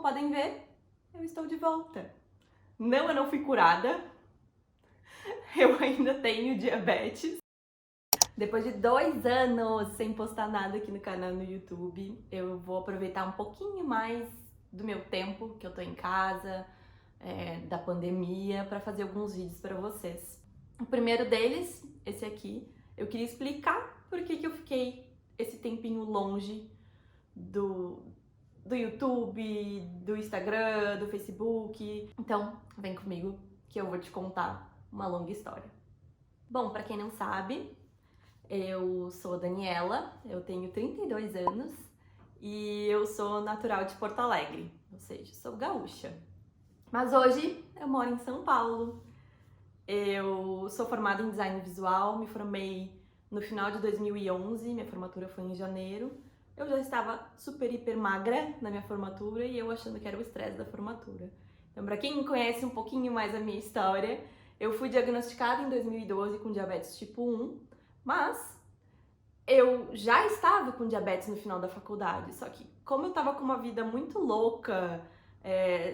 como podem ver, eu estou de volta. Não, eu não fui curada. Eu ainda tenho diabetes. Depois de 2 anos sem postar nada aqui no canal no YouTube, eu vou aproveitar um pouquinho mais do meu tempo que eu tô em casa, da pandemia, para fazer alguns vídeos para vocês. O primeiro deles, esse aqui, eu queria explicar por que eu fiquei esse tempinho longe do YouTube, do Instagram, do Facebook. Então, vem comigo que eu vou te contar uma longa história. Bom, para quem não sabe, eu sou a Daniela, eu tenho 32 anos e eu sou natural de Porto Alegre, ou seja, sou gaúcha. Mas hoje eu moro em São Paulo. Eu sou formada em design visual, me formei no final de 2011, minha formatura foi em janeiro. Eu já estava super, hiper magra na minha formatura e eu achando que era o estresse da formatura. Então, para quem conhece um pouquinho mais a minha história, eu fui diagnosticada em 2012 com diabetes tipo 1, mas eu já estava com diabetes no final da faculdade, só que como eu estava com uma vida muito louca,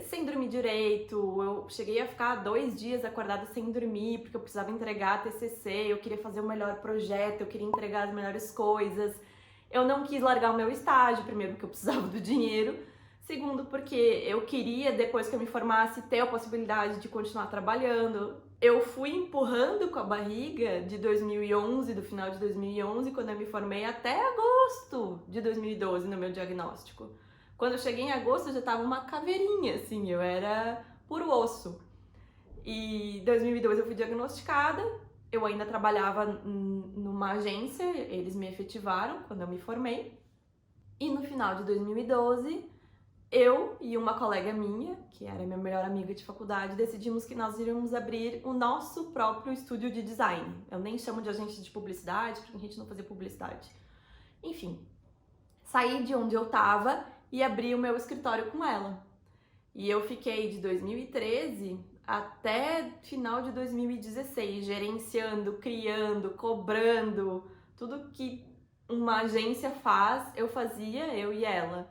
sem dormir direito, eu cheguei a ficar 2 dias acordada sem dormir, porque eu precisava entregar a TCC, eu queria fazer o melhor projeto, eu queria entregar as melhores coisas. Eu não quis largar o meu estágio, primeiro porque eu precisava do dinheiro, segundo porque eu queria, depois que eu me formasse, ter a possibilidade de continuar trabalhando. Eu fui empurrando com a barriga de 2011, do final de 2011, quando eu me formei, até agosto de 2012 no meu diagnóstico. Quando eu cheguei em agosto, eu já tava uma caveirinha, assim, eu era puro osso. E em 2012 eu fui diagnosticada, eu ainda trabalhava numa agência, eles me efetivaram quando eu me formei. E no final de 2012, eu e uma colega minha, que era minha melhor amiga de faculdade, decidimos que nós iríamos abrir o nosso próprio estúdio de design. Eu nem chamo de agência de publicidade, porque a gente não fazia publicidade. Enfim, saí de onde eu tava e abri o meu escritório com ela. E eu fiquei de 2013 até final de 2016, gerenciando, criando, cobrando, tudo que uma agência faz, eu fazia, eu e ela.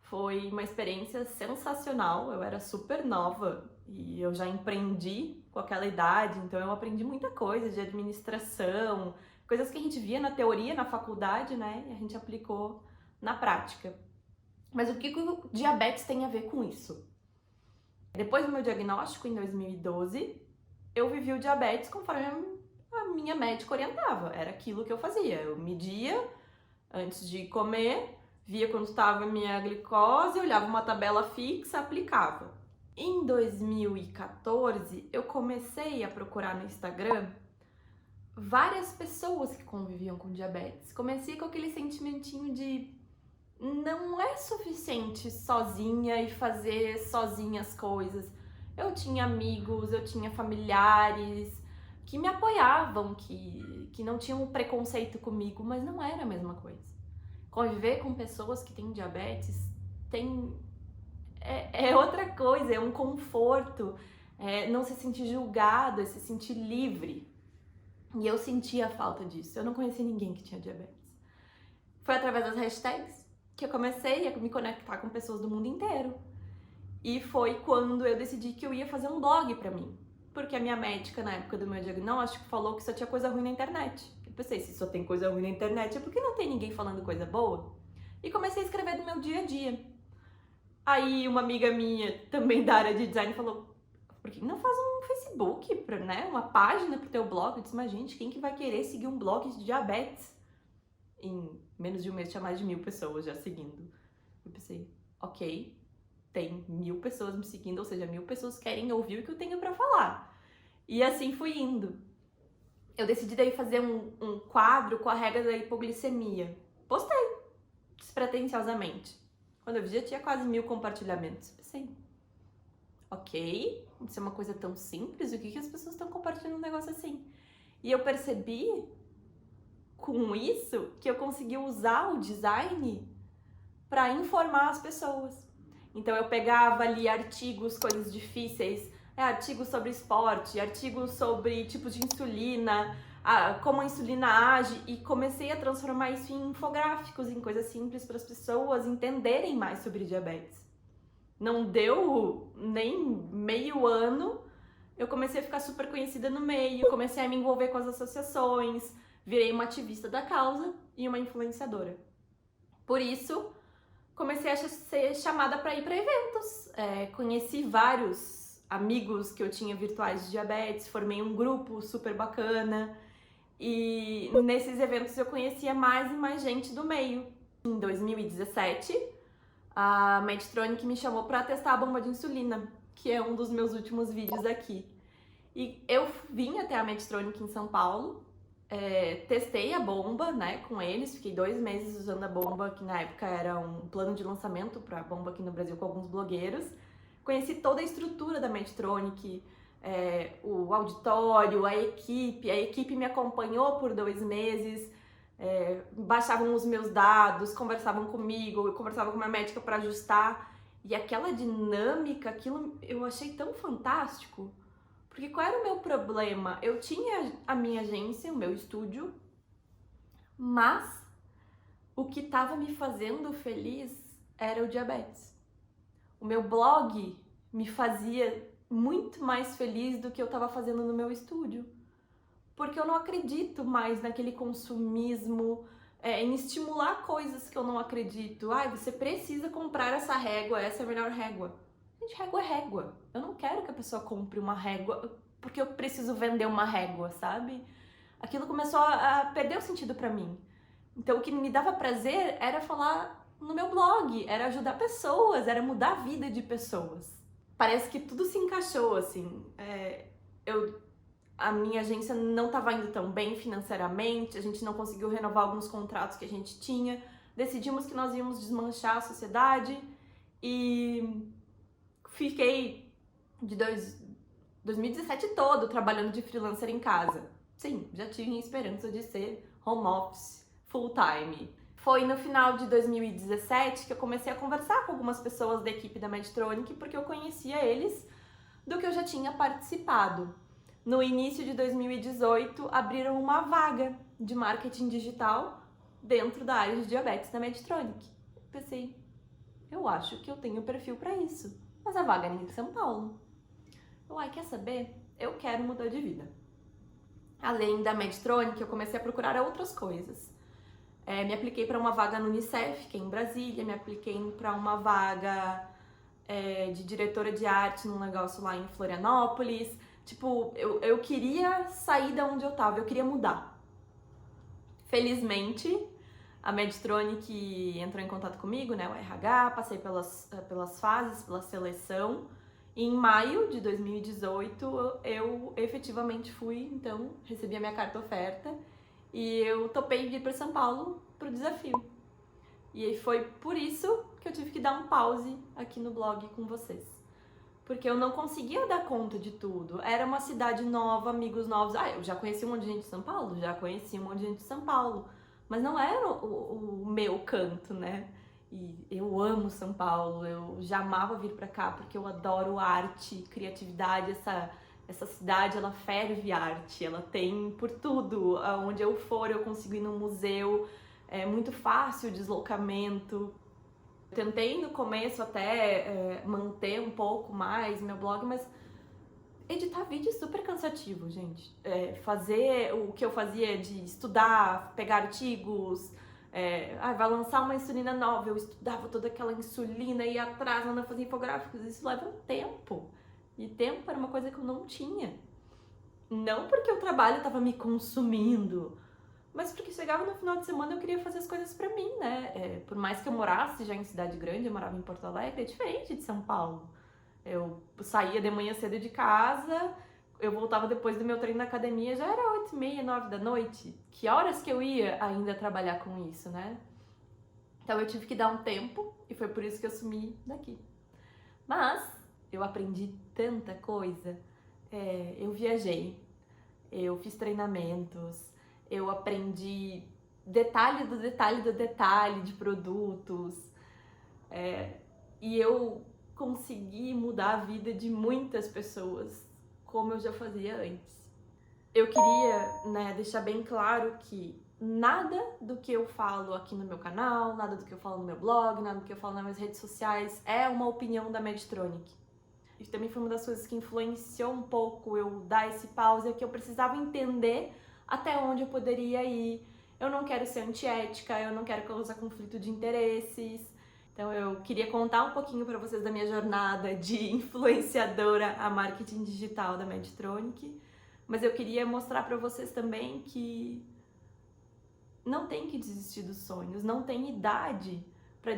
Foi uma experiência sensacional, eu era super nova e eu já empreendi com aquela idade, então eu aprendi muita coisa de administração, coisas que a gente via na teoria, na faculdade, né, e a gente aplicou na prática. Mas o que o diabetes tem a ver com isso? Depois do meu diagnóstico, em 2012, eu vivi o diabetes conforme a minha médica orientava. Era aquilo que eu fazia. Eu media antes de comer, via quando estava a minha glicose, olhava uma tabela fixa, aplicava. Em 2014, eu comecei a procurar no Instagram várias pessoas que conviviam com diabetes. Comecei com aquele sentimentinho de não é suficiente sozinha e fazer sozinha as coisas. Eu tinha amigos, eu tinha familiares que me apoiavam, que não tinham preconceito comigo, mas não era a mesma coisa. Conviver com pessoas que têm diabetes é outra coisa, é um conforto, não se sentir julgado, é se sentir livre. E eu sentia a falta disso, eu não conhecia ninguém que tinha diabetes. Foi através das hashtags que eu comecei a me conectar com pessoas do mundo inteiro. E foi quando eu decidi que eu ia fazer um blog pra mim. Porque a minha médica, na época do meu diagnóstico, falou que só tinha coisa ruim na internet. Eu pensei, se só tem coisa ruim na internet, é porque não tem ninguém falando coisa boa? E comecei a escrever do meu dia a dia. Aí uma amiga minha, também da área de design, falou, por que não faz um Facebook, né? Uma página pro teu blog? Eu disse, mas gente, quem que vai querer seguir um blog de diabetes? Em menos de um mês tinha mais de 1000 pessoas já seguindo. Eu pensei, ok, tem 1000 pessoas me seguindo, ou seja, 1000 pessoas querem ouvir o que eu tenho pra falar. E assim fui indo. Eu decidi daí fazer um quadro com a regra da hipoglicemia. Postei, despretensiosamente. Quando eu vi, já tinha quase 1000 compartilhamentos. Pensei, ok, isso é uma coisa tão simples, o que as pessoas estão compartilhando um negócio assim? E eu percebi com isso que eu consegui usar o design para informar as pessoas. Então eu pegava ali artigos, coisas difíceis, artigos sobre esporte, artigos sobre tipos de insulina, como a insulina age, e comecei a transformar isso em infográficos, em coisas simples para as pessoas entenderem mais sobre diabetes. Não deu nem meio ano, eu comecei a ficar super conhecida no meio, comecei a me envolver com as associações, virei uma ativista da causa e uma influenciadora. Por isso, comecei a ser chamada para ir para eventos. Conheci vários amigos que eu tinha virtuais de diabetes, formei um grupo super bacana e nesses eventos eu conhecia mais e mais gente do meio. Em 2017, a Medtronic me chamou para testar a bomba de insulina, que é um dos meus últimos vídeos aqui. E eu vim até a Medtronic em São Paulo, testei a bomba, né, com eles, fiquei 2 meses usando a bomba, que na época era um plano de lançamento para a bomba aqui no Brasil com alguns blogueiros. Conheci toda a estrutura da Medtronic, o auditório, a equipe me acompanhou por 2 meses, baixavam os meus dados, conversavam comigo, eu conversava com uma médica para ajustar, e aquela dinâmica, aquilo eu achei tão fantástico. Porque qual era o meu problema? Eu tinha a minha agência, o meu estúdio, mas o que estava me fazendo feliz era o diabetes. O meu blog me fazia muito mais feliz do que eu estava fazendo no meu estúdio. Porque eu não acredito mais naquele consumismo, em estimular coisas que eu não acredito. Você precisa comprar essa régua, essa é a melhor régua. Gente, régua é régua. Eu não quero que a pessoa compre uma régua porque eu preciso vender uma régua, sabe? Aquilo começou a perder o sentido pra mim. Então o que me dava prazer era falar no meu blog, era ajudar pessoas, era mudar a vida de pessoas. Parece que tudo se encaixou, assim. A minha agência não estava indo tão bem financeiramente, a gente não conseguiu renovar alguns contratos que a gente tinha. Decidimos que nós íamos desmanchar a sociedade e fiquei de 2017 todo trabalhando de freelancer em casa. Sim, já tinha esperança de ser home office, full time. Foi no final de 2017 que eu comecei a conversar com algumas pessoas da equipe da Medtronic, porque eu conhecia eles do que eu já tinha participado. No início de 2018, abriram uma vaga de marketing digital dentro da área de diabetes da Medtronic. Eu pensei, eu acho que eu tenho perfil para isso. Mas a vaga é em São Paulo. Quer saber? Eu quero mudar de vida. Além da Medtronic, eu comecei a procurar outras coisas. Me apliquei para uma vaga no Unicef, que é em Brasília, me apliquei para uma vaga de diretora de arte num negócio lá em Florianópolis. Tipo, eu queria sair da onde eu tava, eu queria mudar. Felizmente, a Medtronic entrou em contato comigo, né, o RH, passei pelas fases, pela seleção. E em maio de 2018, eu efetivamente fui, então, recebi a minha carta oferta e eu topei vir para São Paulo pro desafio. E foi por isso que eu tive que dar um pause aqui no blog com vocês. Porque eu não conseguia dar conta de tudo. Era uma cidade nova, amigos novos. Eu já conheci um monte de gente de São Paulo? Já conheci um monte de gente de São Paulo. Mas não era o meu canto, né? E eu amo São Paulo, eu já amava vir pra cá porque eu adoro arte, criatividade, essa cidade, ela ferve arte, ela tem por tudo, aonde eu for eu consigo ir no museu, é muito fácil o deslocamento. Tentei no começo até manter um pouco mais meu blog, mas editar vídeo é super cansativo, gente. Fazer o que eu fazia de estudar, pegar artigos, vai lançar uma insulina nova, eu estudava toda aquela insulina, ia atrás, não fazia infográficos, isso leva um tempo. E tempo era uma coisa que eu não tinha. Não porque o trabalho estava me consumindo, mas porque chegava no final de semana eu queria fazer as coisas pra mim, né? Por mais que eu morasse já em cidade grande, eu morava em Porto Alegre, é diferente de São Paulo. Eu saía de manhã cedo de casa, eu voltava depois do meu treino na academia, já era 8h30, 9 da noite. Que horas que eu ia ainda trabalhar com isso, né? Então eu tive que dar um tempo e foi por isso que eu sumi daqui. Mas eu aprendi tanta coisa. Eu viajei, eu fiz treinamentos, eu aprendi detalhe do detalhe do detalhe de produtos. E eu consegui mudar a vida de muitas pessoas, como eu já fazia antes. Eu queria, né, deixar bem claro que nada do que eu falo aqui no meu canal, nada do que eu falo no meu blog, nada do que eu falo nas minhas redes sociais é uma opinião da Medtronic. Isso também foi uma das coisas que influenciou um pouco eu dar esse pause, é que eu precisava entender até onde eu poderia ir. Eu não quero ser antiética, eu não quero causar conflito de interesses. Então eu queria contar um pouquinho para vocês da minha jornada de influenciadora a marketing digital da Medtronic, mas eu queria mostrar para vocês também que não tem que desistir dos sonhos, não tem idade para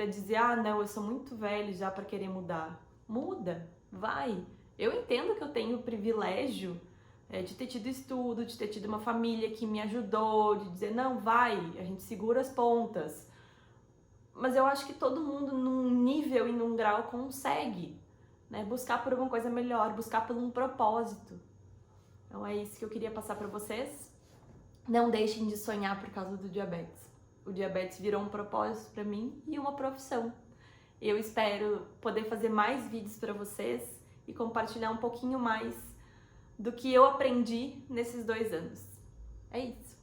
dizer, ah, não, eu sou muito velho já para querer mudar. Muda, vai. Eu entendo que eu tenho o privilégio de ter tido estudo, de ter tido uma família que me ajudou, de dizer, não, vai, a gente segura as pontas. Mas eu acho que todo mundo num nível e num grau consegue, né? Buscar por uma coisa melhor, buscar por um propósito. Então é isso que eu queria passar para vocês. Não deixem de sonhar por causa do diabetes. O diabetes virou um propósito para mim e uma profissão. Eu espero poder fazer mais vídeos para vocês e compartilhar um pouquinho mais do que eu aprendi nesses 2 anos. É isso.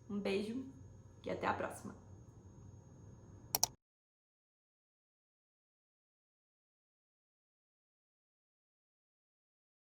Um beijo e até a próxima.